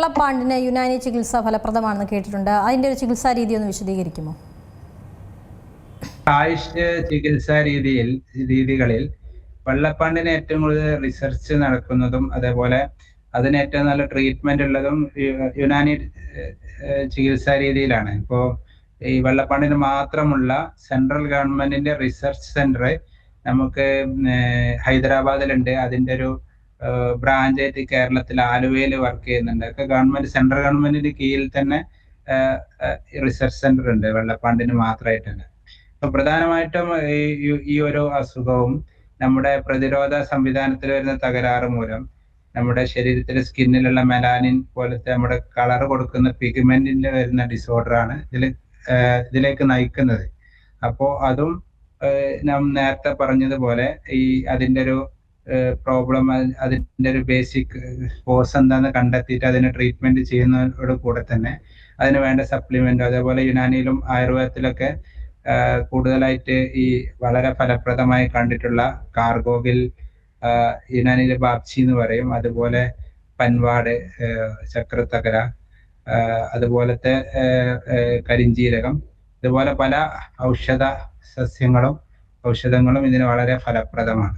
വെള്ളപ്പാണ്ടിന് യുനാനി ചികിത്സ ഫലപ്രദമാണെന്ന് കേട്ടിട്ടുണ്ട്. അതിന്റെ ഒരു ചികിത്സാ രീതി ഒന്ന് വിശദീകരിക്കുമോ? ആയുഷ് ചികിത്സാ രീതികളിൽ വെള്ളപ്പാണ്ടിന് ഏറ്റവും കൂടുതൽ റിസർച്ച് നടക്കുന്നതും അതേപോലെ അതിന് ഏറ്റവും നല്ല ട്രീറ്റ്മെന്റ് ഉള്ളതും യുനാനി ചികിത്സാ രീതിയിലാണ്. ഇപ്പോൾ ഈ വെള്ളപ്പാണ്ടിന് മാത്രമുള്ള സെൻട്രൽ ഗവൺമെന്റിന്റെ റിസർച്ച് സെന്റർ നമുക്ക് ഹൈദരാബാദിലുണ്ട്. അതിന്റെ ഒരു ബ്രാഞ്ചായിട്ട് കേരളത്തിൽ ആലുവയിൽ വർക്ക് ചെയ്യുന്നുണ്ട്. ഒക്കെ സെൻട്രൽ ഗവൺമെന്റിന്റെ കീഴിൽ തന്നെ റിസർച്ച് സെന്റർ ഉണ്ട് വെള്ളപ്പാണ്ടിന് മാത്രമായിട്ട് തന്നെ. അപ്പൊ പ്രധാനമായിട്ടും ഈ ഒരു അസുഖവും നമ്മുടെ പ്രതിരോധ സംവിധാനത്തിൽ വരുന്ന തകരാറ് മൂലം നമ്മുടെ ശരീരത്തിലെ സ്കിന്നിലുള്ള മെലാനിൻ പോലത്തെ നമ്മുടെ കളർ കൊടുക്കുന്ന പിഗ്മെന്റിന്റെ വരുന്ന ഡിസോർഡർ ആണ് ഇതിലേക്ക് നയിക്കുന്നത്. അപ്പോ അതും നാം നേരത്തെ പറഞ്ഞതുപോലെ ഈ അതിന്റെ ഒരു പ്രോബ്ലം, അതിന്റെ ഒരു ബേസിക് കോസ് എന്താന്ന് കണ്ടെത്തിയിട്ട് അതിന് ട്രീറ്റ്മെന്റ് ചെയ്യുന്നതോട് കൂടെ തന്നെ അതിന് വേണ്ട സപ്ലിമെന്റ്, അതേപോലെ യുനാനിയിലും ആയുർവേദത്തിലൊക്കെ കൂടുതലായിട്ട് ഈ വളരെ ഫലപ്രദമായി കണ്ടിട്ടുള്ള കാർഗോഗിൽ, യുനാനിയിലെ ബാപ്ചി എന്ന് പറയും, അതുപോലെ പൻവാട്, ചക്രത്തകര, അതുപോലത്തെ കരിഞ്ജീരകം, ഇതുപോലെ പല ഔഷധങ്ങളും ഇതിന് വളരെ ഫലപ്രദമാണ്.